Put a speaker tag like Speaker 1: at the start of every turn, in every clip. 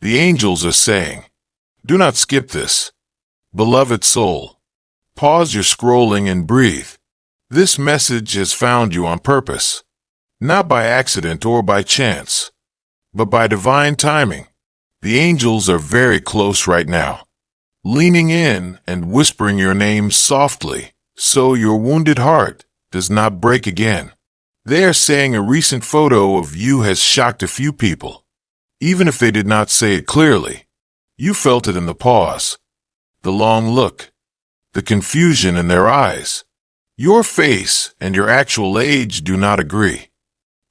Speaker 1: The angels are saying, do not skip this. Beloved soul, pause your scrolling and breathe. This message has found you on purpose, not by accident or by chance, but by divine timing. The angels are very close right now, leaning in and whispering your name softly so your wounded heart does not break again. They are saying a recent photo of you has shocked a few people. Even if they did not say it clearly, you felt it in the pause, the long look, the confusion in their eyes. Your face and your actual age do not agree.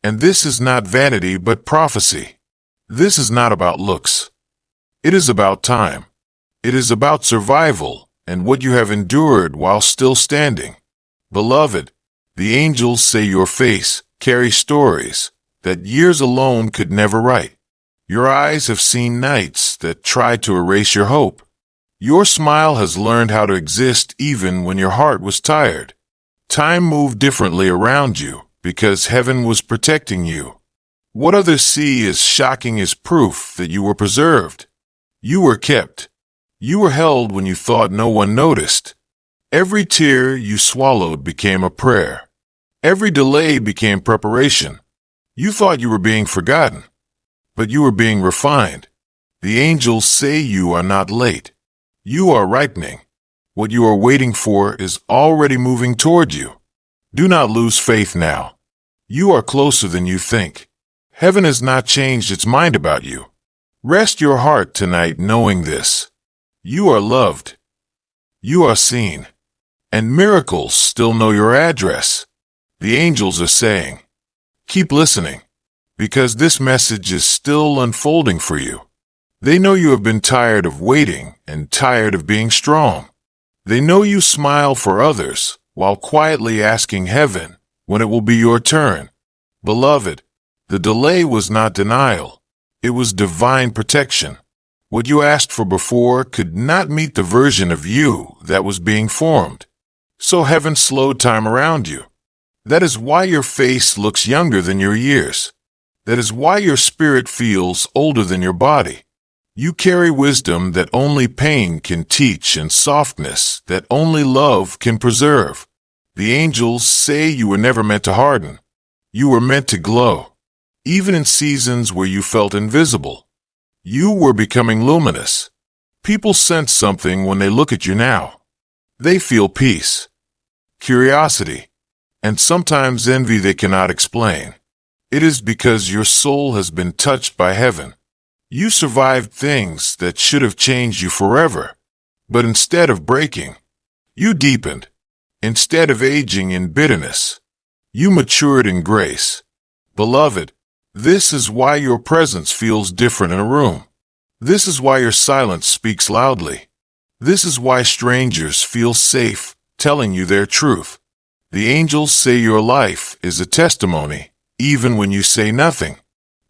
Speaker 1: And this is not vanity but prophecy. This is not about looks. It is about time. It is about survival and what you have endured while still standing. Beloved, the angels say your face carries stories that years alone could never write. Your eyes have seen nights that tried to erase your hope. Your smile has learned how to exist even when your heart was tired. Time moved differently around you because heaven was protecting you. What others see as shocking is proof that you were preserved. You were kept. You were held when you thought no one noticed. Every tear you swallowed became a prayer. Every delay became preparation. You thought you were being forgotten, but you were being refined. The angels say you are not late. You are ripening. What you are waiting for is already moving toward you. Do not lose faith now. You are closer than you think. Heaven has not changed its mind about you. Rest your heart tonight knowing this. You are loved. You are seen. And miracles still know your address. The angels are saying, keep listening, because this message is still unfolding for you. They know you have been tired of waiting and tired of being strong. They know you smile for others while quietly asking heaven when it will be your turn. Beloved, the delay was not denial. It was divine protection. What you asked for before could not meet the version of you that was being formed. So heaven slowed time around you. That is why your face looks younger than your years. That is why your spirit feels older than your body. You carry wisdom that only pain can teach and softness that only love can preserve. The angels say you were never meant to harden. You were meant to glow. Even in seasons where you felt invisible, you were becoming luminous. People sense something when they look at you now. They feel peace, curiosity, and sometimes envy they cannot explain. It is because your soul has been touched by heaven. You survived things that should have changed you forever, but instead of breaking, you deepened. Instead of aging in bitterness, you matured in grace. Beloved, this is why your presence feels different in a room. This is why your silence speaks loudly. This is why strangers feel safe telling you their truth. The angels say your life is a testimony, even when you say nothing.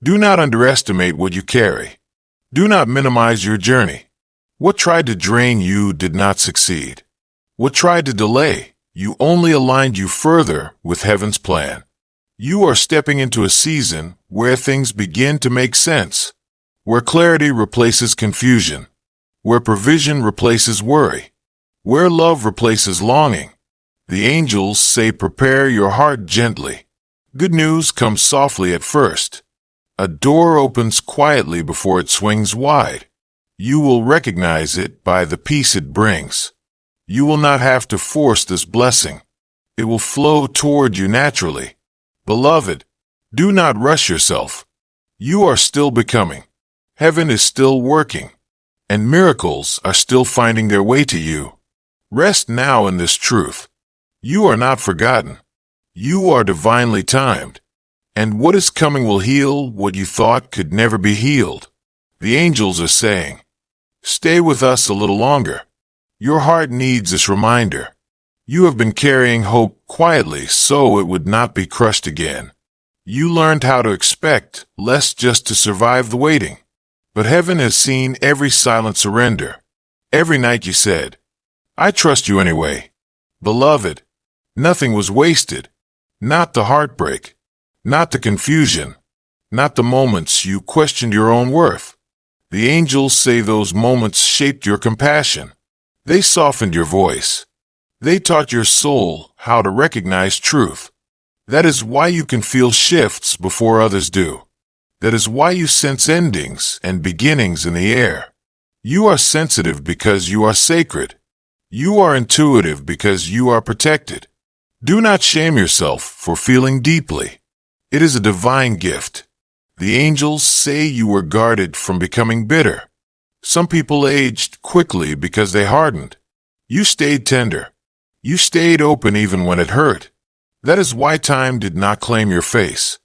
Speaker 1: Do not underestimate what you carry. Do not minimize your journey. What tried to drain you did not succeed. What tried to delay you only aligned you further with heaven's plan. You are stepping into a season where things begin to make sense, where clarity replaces confusion, where provision replaces worry, where love replaces longing. The angels say prepare your heart gently. Good news comes softly at first. A door opens quietly before it swings wide. You will recognize it by the peace it brings. You will not have to force this blessing. It will flow toward you naturally. Beloved, do not rush yourself. You are still becoming. Heaven is still working. And miracles are still finding their way to you. Rest now in this truth. You are not forgotten. You are divinely timed. And what is coming will heal what you thought could never be healed. The angels are saying, stay with us a little longer. Your heart needs this reminder. You have been carrying hope quietly so it would not be crushed again. You learned how to expect less just to survive the waiting. But heaven has seen every silent surrender. Every night you said, I trust you anyway. Beloved, nothing was wasted. Not the heartbreak. Not the confusion. Not the moments you questioned your own worth. The angels say those moments shaped your compassion. They softened your voice. They taught your soul how to recognize truth. That is why you can feel shifts before others do. That is why you sense endings and beginnings in the air. You are sensitive because you are sacred. You are intuitive because you are protected. Do not shame yourself for feeling deeply. It is a divine gift. The angels say you were guarded from becoming bitter. Some people aged quickly because they hardened. You stayed tender. You stayed open even when it hurt. That is why time did not claim your face.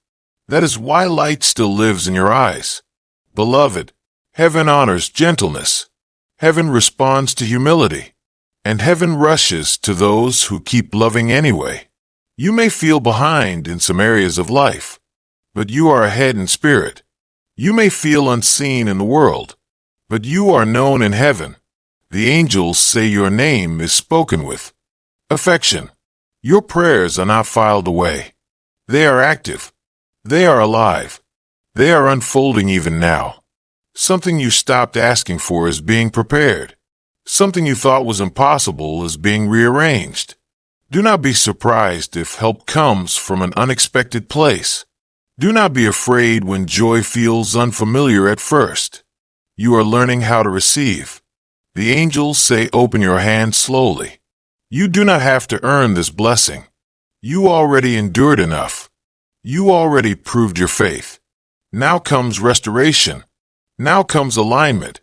Speaker 1: That is why light still lives in your eyes. Beloved, heaven honors gentleness. Heaven responds to humility. And heaven rushes to those who keep loving anyway. You may feel behind in some areas of life, but you are ahead in spirit. You may feel unseen in the world, but you are known in heaven. The angels say your name is spoken with affection. Your prayers are not filed away. They are active. They are alive. They are unfolding even now. Something you stopped asking for is being prepared. Something you thought was impossible is being rearranged. Do not be surprised if help comes from an unexpected place. Do not be afraid when joy feels unfamiliar at first. You are learning how to receive. The angels say open your hand slowly. You do not have to earn this blessing. You already endured enough. You already proved your faith. Now comes restoration. Now comes alignment.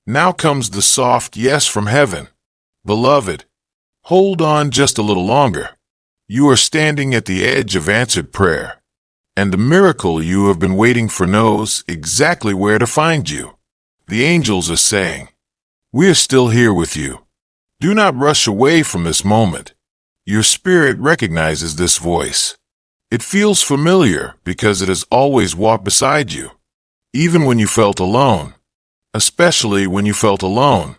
Speaker 1: Now comes the soft yes from heaven. Beloved, hold on just a little longer. You are standing at the edge of answered prayer, and the miracle you have been waiting for knows exactly where to find you. The angels are saying, we are still here with you. Do not rush away from this moment. Your spirit recognizes this voice. It feels familiar because it has always walked beside you, even when you felt alone. Especially when you felt alone.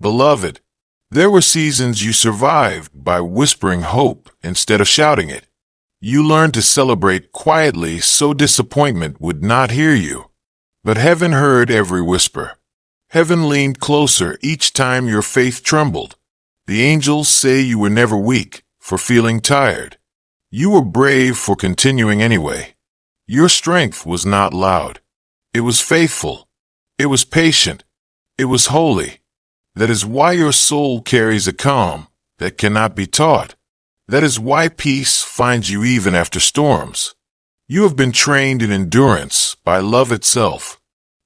Speaker 1: Beloved, there were seasons you survived by whispering hope instead of shouting it. You learned to celebrate quietly so disappointment would not hear you. But heaven heard every whisper. Heaven leaned closer each time your faith trembled. The angels say you were never weak for feeling tired. You were brave for continuing anyway. Your strength was not loud. It was faithful. It was patient. It was holy. That is why your soul carries a calm that cannot be taught. That is why peace finds you even after storms. You have been trained in endurance by love itself.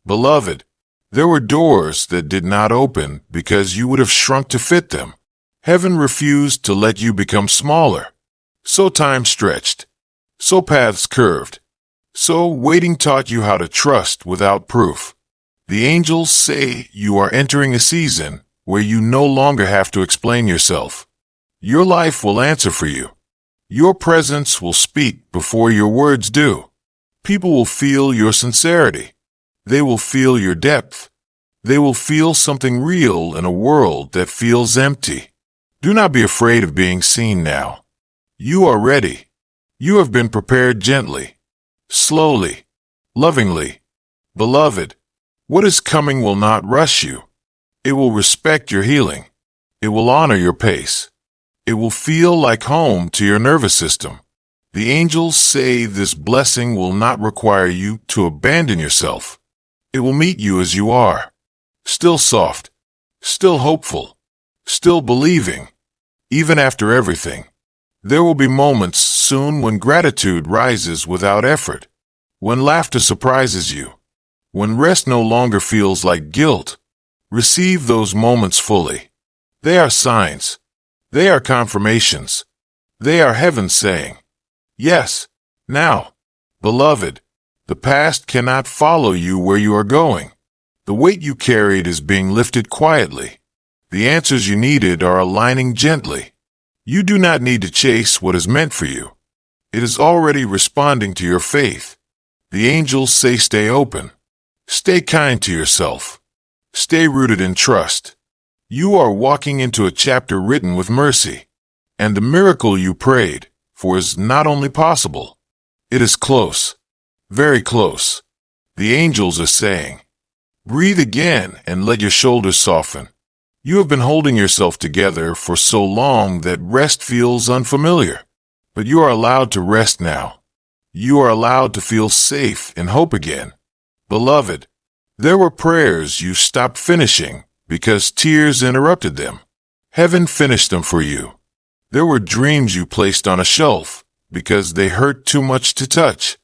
Speaker 1: Beloved, there were doors that did not open because you would have shrunk to fit them. Heaven refused to let you become smaller. So time stretched. So paths curved. So waiting taught you how to trust without proof. The angels say you are entering a season where you no longer have to explain yourself. Your life will answer for you. Your presence will speak before your words do. People will feel your sincerity. They will feel your depth. They will feel something real in a world that feels empty. Do not be afraid of being seen now. You are ready. You have been prepared gently, slowly, lovingly. Beloved, what is coming will not rush you. It will respect your healing. It will honor your pace. It will feel like home to your nervous system. The angels say this blessing will not require you to abandon yourself. It will meet you as you are, still soft, still hopeful, still believing, even after everything. There will be moments soon when gratitude rises without effort, when laughter surprises you, when rest no longer feels like guilt. Receive those moments fully. They are signs. They are confirmations. They are heaven saying, yes, now. Beloved, the past cannot follow you where you are going. The weight you carried is being lifted quietly. The answers you needed are aligning gently. You do not need to chase what is meant for you. It is already responding to your faith. The angels say stay open. Stay kind to yourself. Stay rooted in trust. You are walking into a chapter written with mercy. And the miracle you prayed for is not only possible, it is close, very close. The angels are saying, Breathe again and let your shoulders soften. You have been holding yourself together for so long that rest feels unfamiliar. But you are allowed to rest now. You are allowed to feel safe and hope again. Beloved, there were prayers you stopped finishing because tears interrupted them. Heaven finished them for you. There were dreams you placed on a shelf because they hurt too much to touch.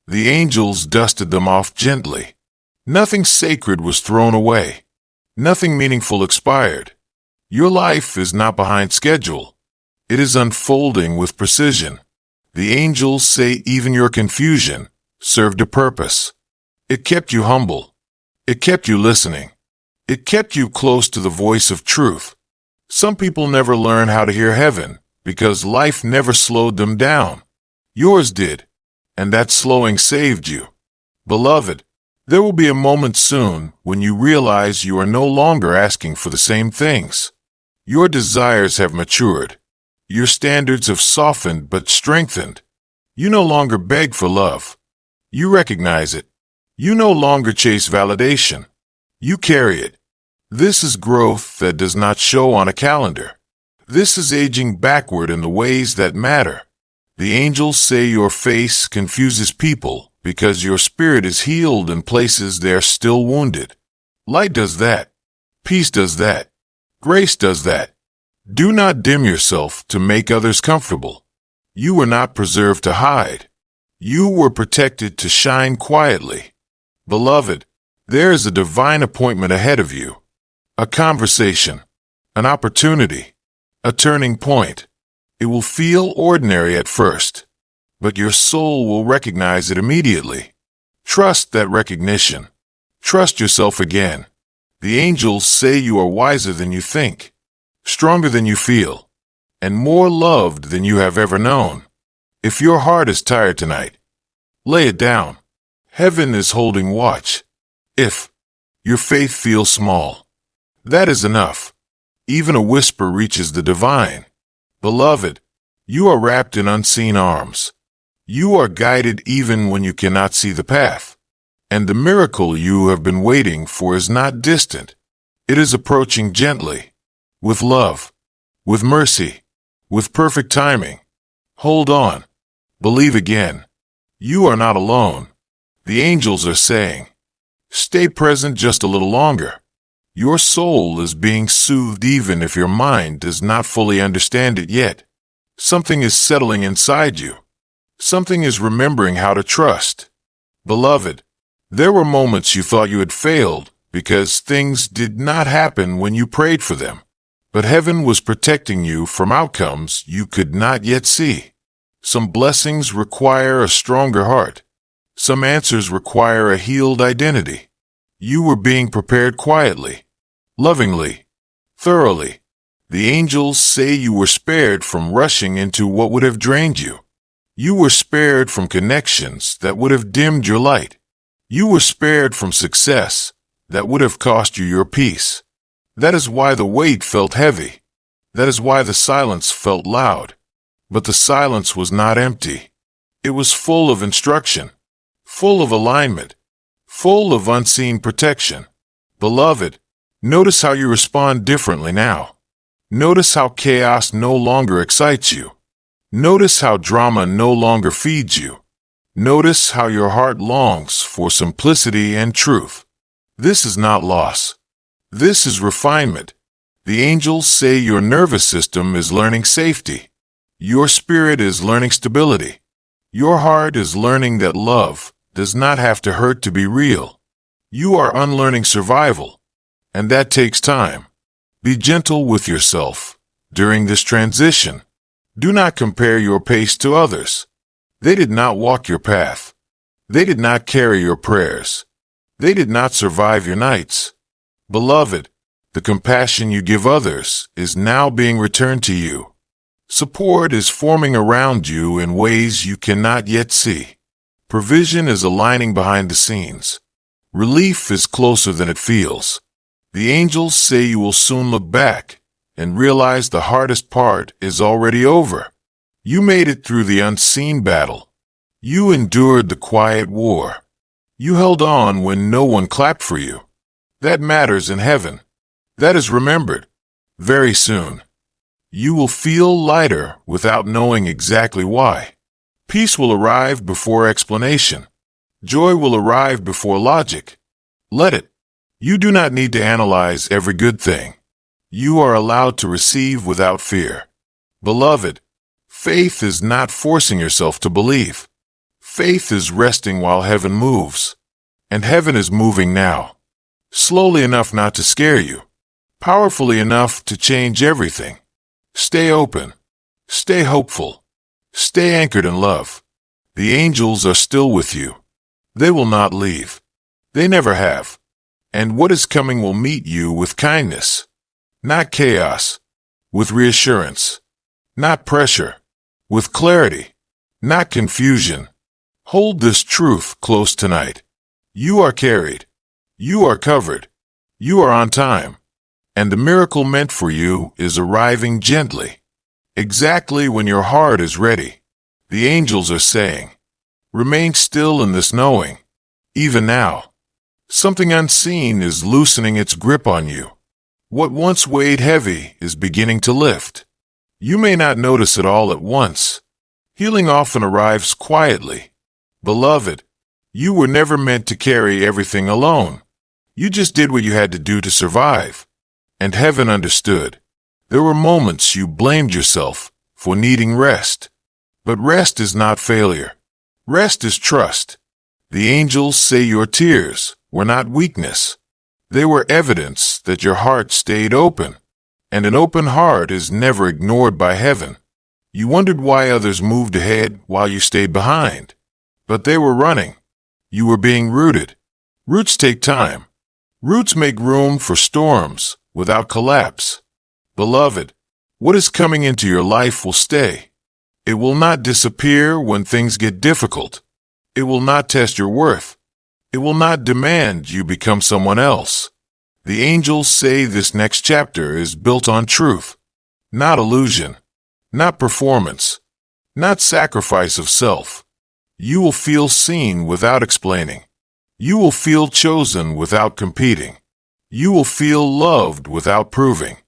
Speaker 1: The angels dusted them off gently. Nothing sacred was thrown away. Nothing meaningful expired. Your life is not behind schedule. It is unfolding with precision. The angels say even your confusion served a purpose. It kept you humble. It kept you listening. It kept you close to the voice of truth. Some people never learn how to hear heaven because life never slowed them down. Yours did, and that slowing saved you. Beloved, there will be a moment soon when you realize you are no longer asking for the same things. Your desires have matured. Your standards have softened but strengthened. You no longer beg for love. You recognize it. You no longer chase validation. You carry it. This is growth that does not show on a calendar. This is aging backward in the ways that matter. The angels say your face confuses people because your spirit is healed in places they are still wounded. Light does that. Peace does that. Grace does that. Do not dim yourself to make others comfortable. You were not preserved to hide. You were protected to shine quietly. Beloved, there is a divine appointment ahead of you. A conversation, an opportunity, a turning point. It will feel ordinary at first, but your soul will recognize it immediately. Trust that recognition. Trust yourself again. The angels say you are wiser than you think, stronger than you feel, and more loved than you have ever known. If your heart is tired tonight, lay it down. Heaven is holding watch. If your faith feels small, that is enough. Even a whisper reaches the divine. Beloved, you are wrapped in unseen arms. You are guided even when you cannot see the path. And the miracle you have been waiting for is not distant. It is approaching gently, with love, with mercy, with perfect timing. Hold on. Believe again. You are not alone. The angels are saying, stay present just a little longer. Your soul is being soothed even if your mind does not fully understand it yet. Something is settling inside you. Something is remembering how to trust. Beloved, there were moments you thought you had failed because things did not happen when you prayed for them. But heaven was protecting you from outcomes you could not yet see. Some blessings require a stronger heart. Some answers require a healed identity. You were being prepared quietly, lovingly, thoroughly. The angels say you were spared from rushing into what would have drained you. You were spared from connections that would have dimmed your light. You were spared from success that would have cost you your peace. That is why the weight felt heavy. That is why the silence felt loud. But the silence was not empty. It was full of instruction, full of alignment, full of unseen protection. Beloved, notice how you respond differently now. Notice how chaos no longer excites you. Notice how drama no longer feeds you. Notice how your heart longs for simplicity and truth. This is not loss. This is refinement. The angels say your nervous system is learning safety. Your spirit is learning stability. Your heart is learning that love does not have to hurt to be real. You are unlearning survival, and that takes time. Be gentle with yourself during this transition. Do not compare your pace to others. They did not walk your path. They did not carry your prayers. They did not survive your nights. Beloved, the compassion you give others is now being returned to you. Support is forming around you in ways you cannot yet see. Provision is aligning behind the scenes. Relief is closer than it feels. The angels say you will soon look back and realize the hardest part is already over. You made it through the unseen battle. You endured the quiet war. You held on when no one clapped for you. That matters in heaven. That is remembered. Very soon. You will feel lighter without knowing exactly why. Peace will arrive before explanation. Joy will arrive before logic. Let it. You do not need to analyze every good thing. You are allowed to receive without fear. Beloved, faith is not forcing yourself to believe. Faith is resting while heaven moves. And heaven is moving now. Slowly enough not to scare you. Powerfully enough to change everything. Stay open. Stay hopeful. Stay anchored in love. The angels are still with you. They will not leave. They never have. And what is coming will meet you with kindness. Not chaos. With reassurance. Not pressure. With clarity. Not confusion. Hold this truth close tonight. You are carried. You are covered. You are on time. And the miracle meant for you is arriving gently. Exactly when your heart is ready. The angels are saying, remain still in this knowing. Even now. Something unseen is loosening its grip on you. What once weighed heavy is beginning to lift. You may not notice it all at once. Healing often arrives quietly. Beloved, you were never meant to carry everything alone. You just did what you had to do to survive. And heaven understood. There were moments you blamed yourself for needing rest. But rest is not failure. Rest is trust. The angels say your tears were not weakness. They were evidence that your heart stayed open. And an open heart is never ignored by heaven. You wondered why others moved ahead while you stayed behind. But they were running. You were being rooted. Roots take time. Roots make room for storms without collapse. Beloved, what is coming into your life will stay. It will not disappear when things get difficult. It will not test your worth. It will not demand you become someone else. The angels say this next chapter is built on truth, not illusion, not performance, not sacrifice of self. You will feel seen without explaining. You will feel chosen without competing. You will feel loved without proving.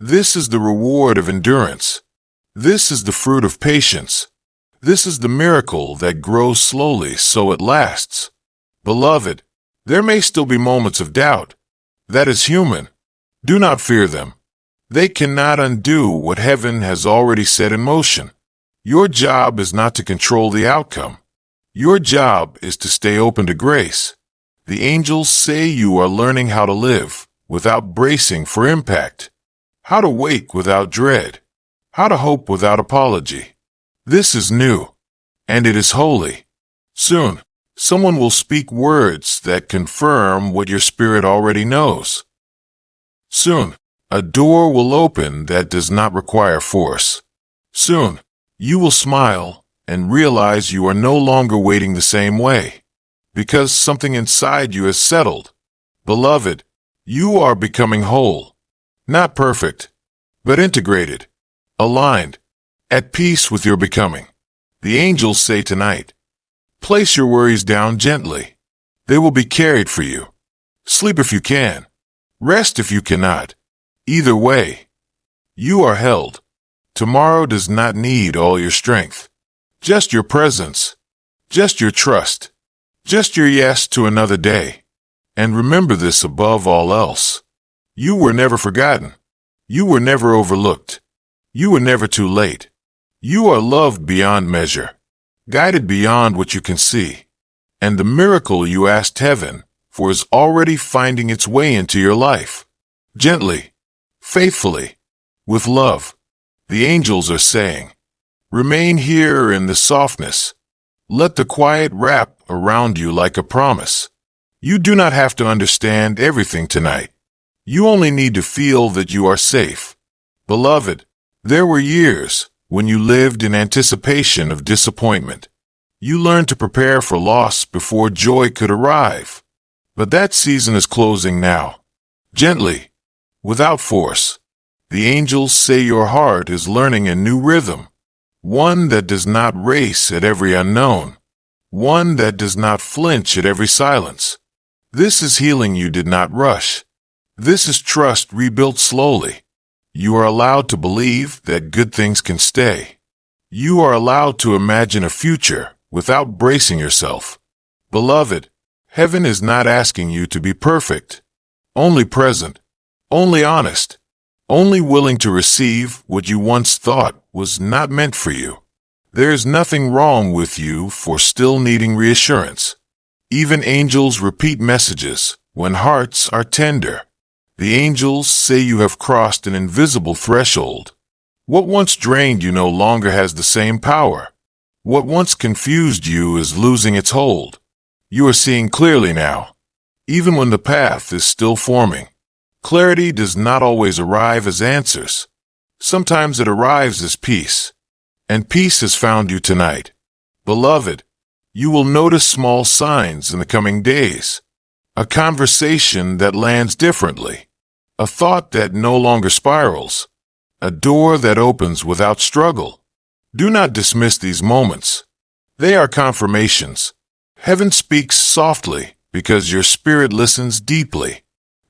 Speaker 1: This is the reward of endurance. This is the fruit of patience. This is the miracle that grows slowly so it lasts. Beloved, there may still be moments of doubt. That is human. Do not fear them. They cannot undo what heaven has already set in motion. Your job is not to control the outcome. Your job is to stay open to grace. The angels say you are learning how to live without bracing for impact, how to wake without dread, how to hope without apology. This is new, and it is holy. Soon, someone will speak words that confirm what your spirit already knows. Soon, a door will open that does not require force. Soon, you will smile and realize you are no longer waiting the same way. Because something inside you has settled. Beloved, you are becoming whole. Not perfect, but integrated, aligned, at peace with your becoming. The angels say tonight, place your worries down gently. They will be carried for you. Sleep if you can. Rest if you cannot. Either way, you are held. Tomorrow does not need all your strength. Just your presence. Just your trust. Just your yes to another day. And remember this above all else. You were never forgotten. You were never overlooked. You were never too late. You are loved beyond measure, guided beyond what you can see. And the miracle you asked heaven for is already finding its way into your life. Gently, faithfully, with love. The angels are saying, remain here in the softness. Let the quiet wrap around you like a promise. You do not have to understand everything tonight. You only need to feel that you are safe. Beloved, there were years when you lived in anticipation of disappointment. You learned to prepare for loss before joy could arrive. But that season is closing now. Gently, without force. The angels say your heart is learning a new rhythm. One that does not race at every unknown. One that does not flinch at every silence. This is healing you did not rush. This is trust rebuilt slowly. You are allowed to believe that good things can stay. You are allowed to imagine a future without bracing yourself. Beloved, heaven is not asking you to be perfect, only present, only honest, only willing to receive what you once thought was not meant for you. There is nothing wrong with you for still needing reassurance. Even angels repeat messages when hearts are tender. The angels say you have crossed an invisible threshold. What once drained you no longer has the same power. What once confused you is losing its hold. You are seeing clearly now, even when the path is still forming. Clarity does not always arrive as answers. Sometimes it arrives as peace. And peace has found you tonight. Beloved, you will notice small signs in the coming days. A conversation that lands differently. A thought that no longer spirals. A door that opens without struggle. Do not dismiss these moments. They are confirmations. Heaven speaks softly because your spirit listens deeply.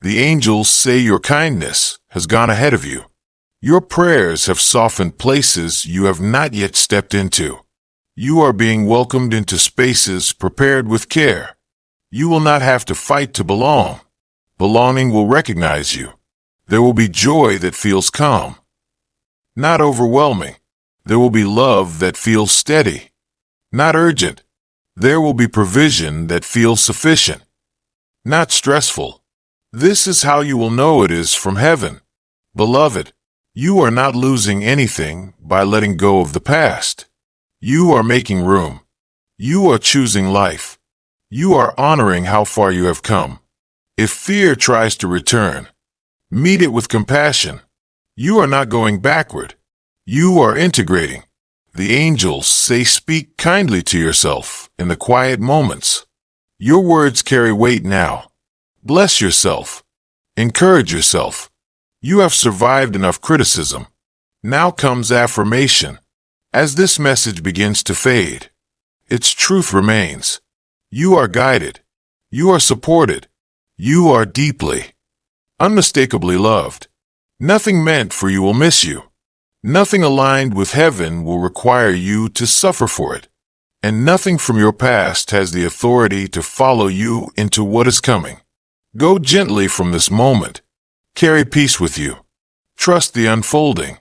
Speaker 1: The angels say your kindness has gone ahead of you. Your prayers have softened places you have not yet stepped into. You are being welcomed into spaces prepared with care. You will not have to fight to belong. Belonging will recognize you. There will be joy that feels calm, not overwhelming. There will be love that feels steady, not urgent. There will be provision that feels sufficient, not stressful. This is how you will know it is from heaven. Beloved, you are not losing anything by letting go of the past. You are making room. You are choosing life. You are honoring how far you have come. If fear tries to return, meet it with compassion. You are not going backward. You are integrating. The angels say speak kindly to yourself in the quiet moments. Your words carry weight now. Bless yourself. Encourage yourself. You have survived enough criticism. Now comes affirmation. As this message begins to fade, its truth remains. You are guided. You are supported. You are deeply, unmistakably loved. Nothing meant for you will miss you. Nothing aligned with heaven will require you to suffer for it. And nothing from your past has the authority to follow you into what is coming. Go gently from this moment. Carry peace with you. Trust the unfolding.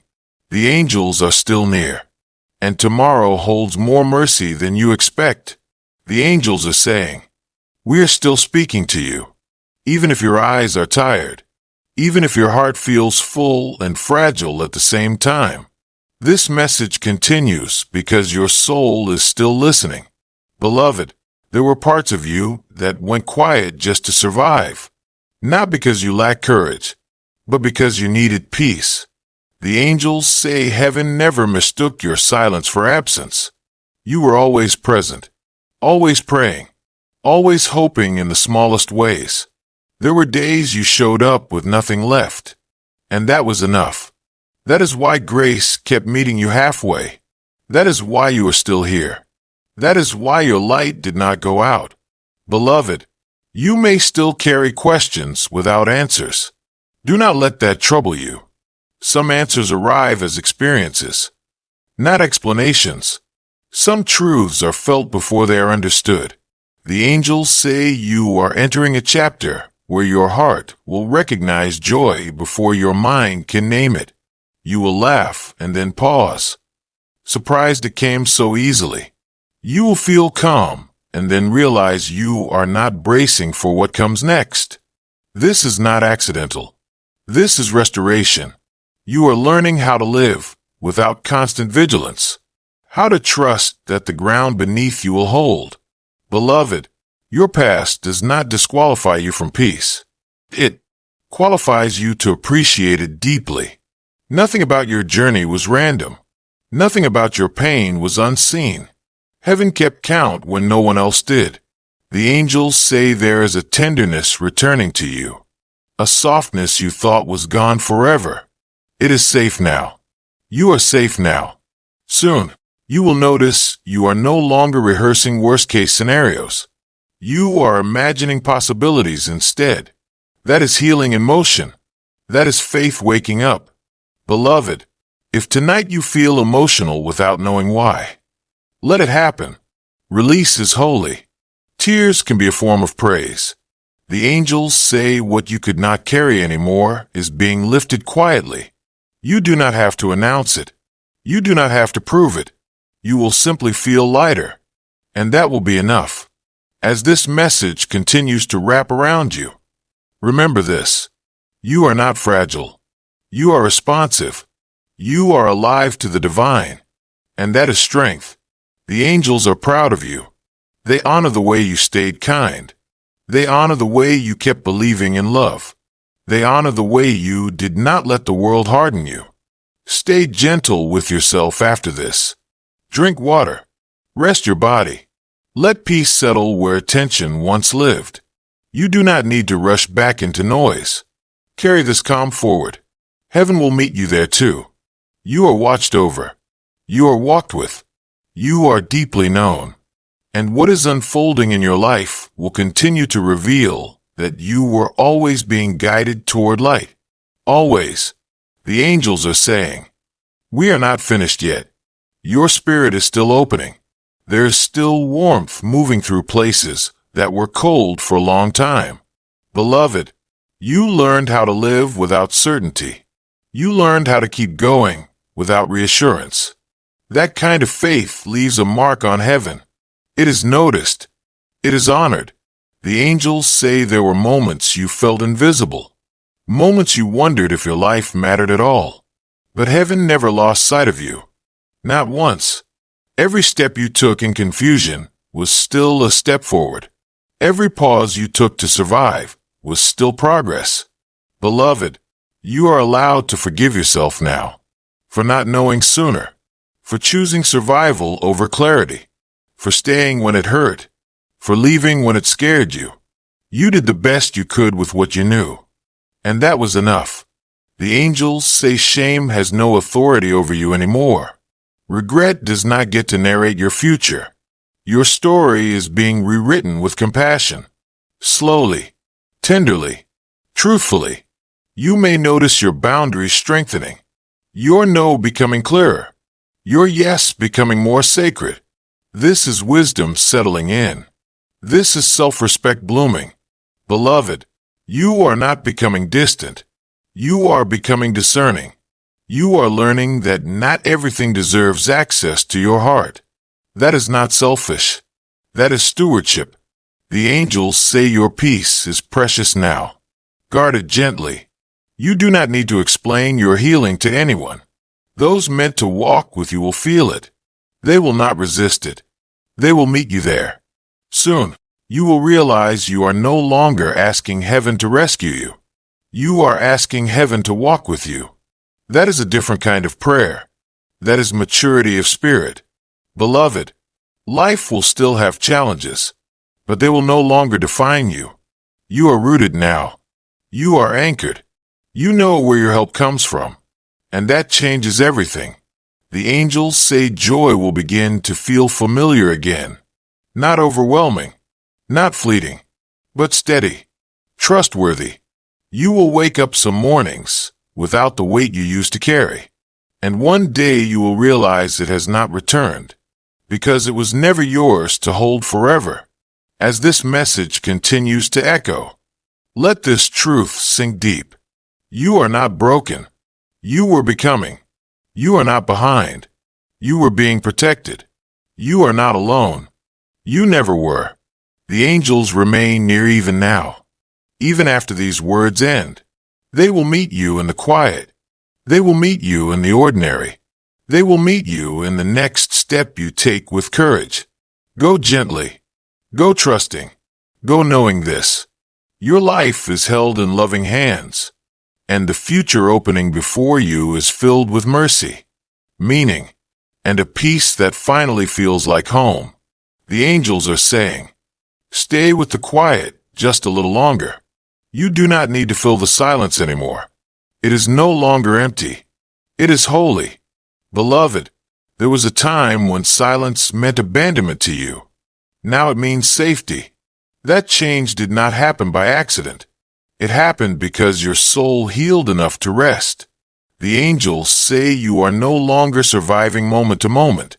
Speaker 1: The angels are still near. And tomorrow holds more mercy than you expect. The angels are saying, we are still speaking to you. Even if your eyes are tired. Even if your heart feels full and fragile at the same time. This message continues because your soul is still listening. Beloved, there were parts of you that went quiet just to survive. Not because you lacked courage, but because you needed peace. The angels say heaven never mistook your silence for absence. You were always present, always praying, always hoping in the smallest ways. There were days you showed up with nothing left, and that was enough. That is why grace kept meeting you halfway. That is why you are still here. That is why your light did not go out. Beloved, you may still carry questions without answers. Do not let that trouble you. Some answers arrive as experiences, not explanations. Some truths are felt before they are understood. The angels say you are entering a chapter where your heart will recognize joy before your mind can name it. You will laugh and then pause, surprised it came so easily. You will feel calm and then realize you are not bracing for what comes next. This is not accidental. This is restoration. You are learning how to live without constant vigilance, how to trust that the ground beneath you will hold. Beloved, your past does not disqualify you from peace. It qualifies you to appreciate it deeply. Nothing about your journey was random. Nothing about your pain was unseen. Heaven kept count when no one else did. The angels say there is a tenderness returning to you, a softness you thought was gone forever. It is safe now. You are safe now. Soon, you will notice you are no longer rehearsing worst-case scenarios. You are imagining possibilities instead. That is healing in motion. That is faith waking up. Beloved, if tonight you feel emotional without knowing why, let it happen. Release is holy. Tears can be a form of praise. The angels say what you could not carry anymore is being lifted quietly. You do not have to announce it. You do not have to prove it. You will simply feel lighter. And that will be enough. As this message continues to wrap around you, remember this. You are not fragile. You are responsive. You are alive to the divine. And that is strength. The angels are proud of you. They honor the way you stayed kind. They honor the way you kept believing in love. They honor the way you did not let the world harden you. Stay gentle with yourself after this. Drink water. Rest your body. Let peace settle where tension once lived. You do not need to rush back into noise. Carry this calm forward. Heaven will meet you there too. You are watched over. You are walked with. You are deeply known. And what is unfolding in your life will continue to reveal that you were always being guided toward light. Always. The angels are saying, we are not finished yet. Your spirit is still opening. There is still warmth moving through places that were cold for a long time. Beloved, you learned how to live without certainty. You learned how to keep going without reassurance. That kind of faith leaves a mark on heaven. It is noticed. It is honored. The angels say there were moments you felt invisible. Moments you wondered if your life mattered at all. But heaven never lost sight of you. Not once. Every step you took in confusion was still a step forward. Every pause you took to survive was still progress. Beloved, you are allowed to forgive yourself now. For not knowing sooner. For choosing survival over clarity. For staying when it hurt. For leaving when it scared you. You did the best you could with what you knew. And that was enough. The angels say shame has no authority over you anymore. Regret does not get to narrate your future. Your story is being rewritten with compassion. Slowly. Tenderly. Truthfully. You may notice your boundaries strengthening. Your no becoming clearer. Your yes becoming more sacred. This is wisdom settling in. This is self-respect blooming. Beloved, you are not becoming distant. You are becoming discerning. You are learning that not everything deserves access to your heart. That is not selfish. That is stewardship. The angels say your peace is precious now. Guard it gently. You do not need to explain your healing to anyone. Those meant to walk with you will feel it. They will not resist it. They will meet you there. Soon, you will realize you are no longer asking heaven to rescue you. You are asking heaven to walk with you. That is a different kind of prayer. That is maturity of spirit. Beloved, life will still have challenges, but they will no longer define you. You are rooted now. You are anchored. You know where your help comes from. And that changes everything. The angels say joy will begin to feel familiar again. Not overwhelming. Not fleeting. But steady. Trustworthy. You will wake up some mornings without the weight you used to carry. And one day you will realize it has not returned, because it was never yours to hold forever. As this message continues to echo, let this truth sink deep. You are not broken. You were becoming. You are not behind. You were being protected. You are not alone. You never were. The angels remain near even now. Even after these words end, they will meet you in the quiet. They will meet you in the ordinary. They will meet you in the next step you take with courage. Go gently. Go trusting. Go knowing this. Your life is held in loving hands, and the future opening before you is filled with mercy, meaning, and a peace that finally feels like home. The angels are saying, stay with the quiet just a little longer. You do not need to fill the silence anymore. It is no longer empty. It is holy. Beloved, there was a time when silence meant abandonment to you. Now it means safety. That change did not happen by accident. It happened because your soul healed enough to rest. The angels say you are no longer surviving moment to moment.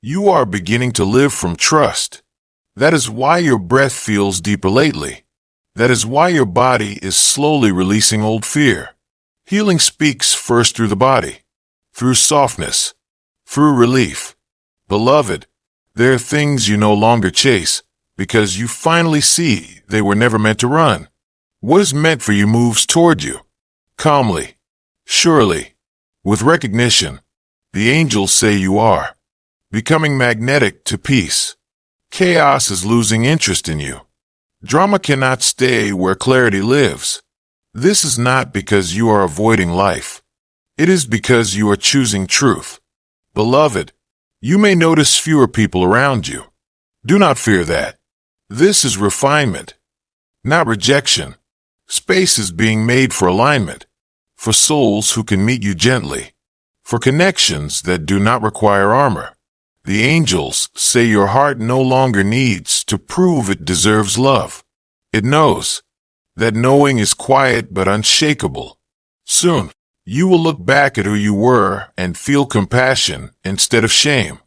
Speaker 1: You are beginning to live from trust. That is why your breath feels deeper lately. That is why your body is slowly releasing old fear. Healing speaks first through the body, through softness, through relief. Beloved, there are things you no longer chase because you finally see they were never meant to run. What is meant for you moves toward you, calmly, surely, with recognition. The angels say you are becoming magnetic to peace. Chaos is losing interest in you. Drama cannot stay where clarity lives. This is not because you are avoiding life. It is because you are choosing truth. Beloved, you may notice fewer people around you. Do not fear that. This is refinement, not rejection. Space is being made for alignment, for souls who can meet you gently, for connections that do not require armor. The angels say your heart no longer needs to prove it deserves love. It knows. That knowing is quiet but unshakable. Soon, you will look back at who you were and feel compassion instead of shame.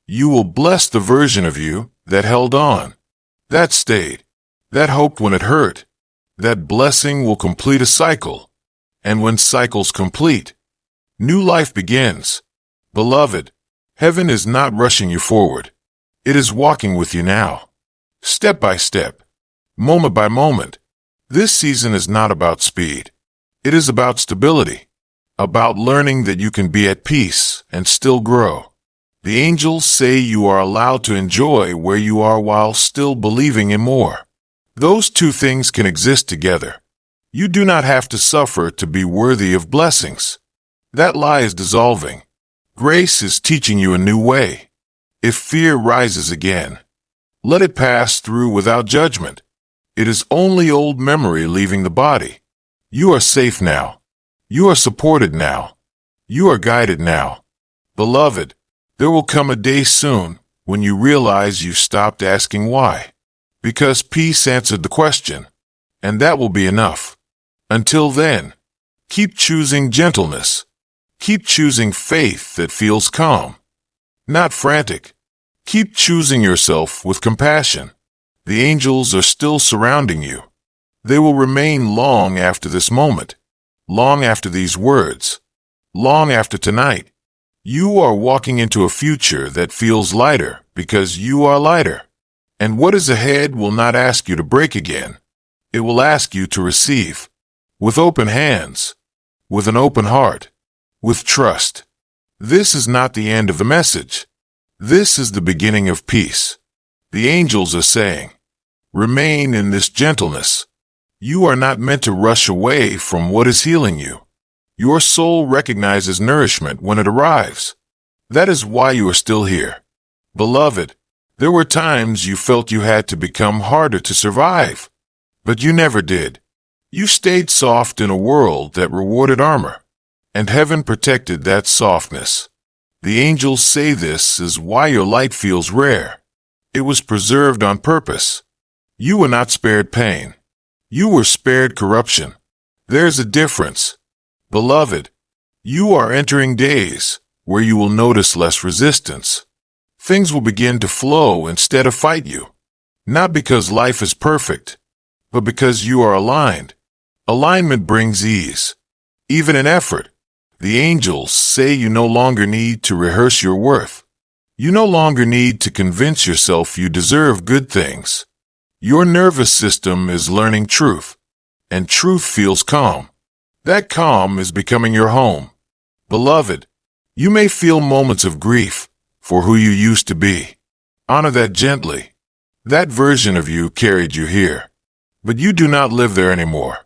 Speaker 1: You will bless the version of you that held on, that stayed, that hoped when it hurt. That blessing will complete a cycle. And when cycles complete, new life begins. Beloved, heaven is not rushing you forward. It is walking with you now. Step by step, moment by moment. This season is not about speed. It is about stability, about learning that you can be at peace and still grow. The angels say you are allowed to enjoy where you are while still believing in more. Those two things can exist together. You do not have to suffer to be worthy of blessings. That lie is dissolving. Grace is teaching you a new way. If fear rises again, let it pass through without judgment. It is only old memory leaving the body. You are safe now. You are supported now. You are guided now. Beloved, there will come a day soon when you realize you stopped asking why. Because peace answered the question, and that will be enough. Until then, keep choosing gentleness. Keep choosing faith that feels calm, not frantic. Keep choosing yourself with compassion. The angels are still surrounding you. They will remain long after this moment, long after these words, long after tonight. You are walking into a future that feels lighter because you are lighter. And what is ahead will not ask you to break again. It will ask you to receive, with open hands, with an open heart, with trust. This is not the end of the message. This is the beginning of peace. The angels are saying, remain in this gentleness. You are not meant to rush away from what is healing you. Your soul recognizes nourishment when it arrives. That is why you are still here. Beloved, there were times you felt you had to become harder to survive, but you never did. You stayed soft in a world that rewarded armor, and heaven protected that softness. The angels say this is why your light feels rare. It was preserved on purpose. You were not spared pain. You were spared corruption. There's a difference. Beloved, you are entering days where you will notice less resistance. Things will begin to flow instead of fight you. Not because life is perfect, but because you are aligned. Alignment brings ease, even in effort. The angels say you no longer need to rehearse your worth. You no longer need to convince yourself you deserve good things. Your nervous system is learning truth, and truth feels calm. That calm is becoming your home. Beloved, you may feel moments of grief for who you used to be. Honor that gently. That version of you carried you here. But you do not live there anymore.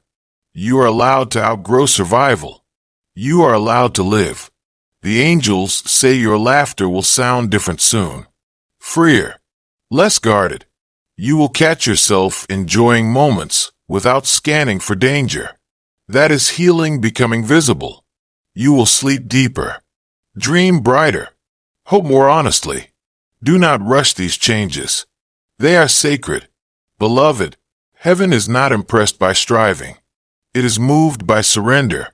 Speaker 1: You are allowed to outgrow survival. You are allowed to live. The angels say your laughter will sound different soon. Freer. Less guarded. You will catch yourself enjoying moments without scanning for danger. That is healing becoming visible. You will sleep deeper. Dream brighter. Hope more honestly. Do not rush these changes. They are sacred. Beloved, heaven is not impressed by striving. It is moved by surrender.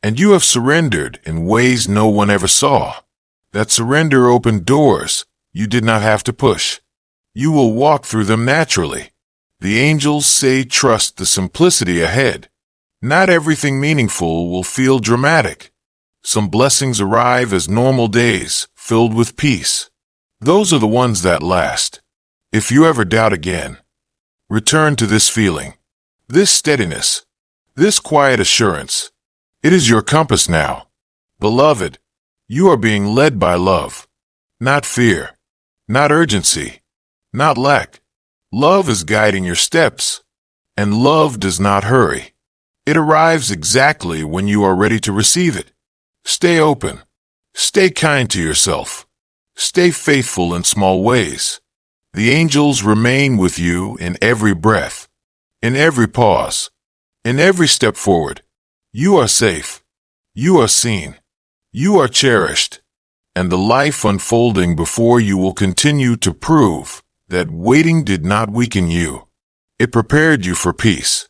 Speaker 1: And you have surrendered in ways no one ever saw. That surrender opened doors you did not have to push. You will walk through them naturally. The angels say trust the simplicity ahead. Not everything meaningful will feel dramatic. Some blessings arrive as normal days, filled with peace. Those are the ones that last. If you ever doubt again, return to this feeling, this steadiness, this quiet assurance. It is your compass now. Beloved, you are being led by love, not fear, not urgency, not lack. Love is guiding your steps, and love does not hurry. It arrives exactly when you are ready to receive it. Stay open. Stay kind to yourself. Stay faithful in small ways. The angels remain with you in every breath, in every pause, in every step forward. You are safe. You are seen. You are cherished. And the life unfolding before you will continue to prove that waiting did not weaken you. It prepared you for peace.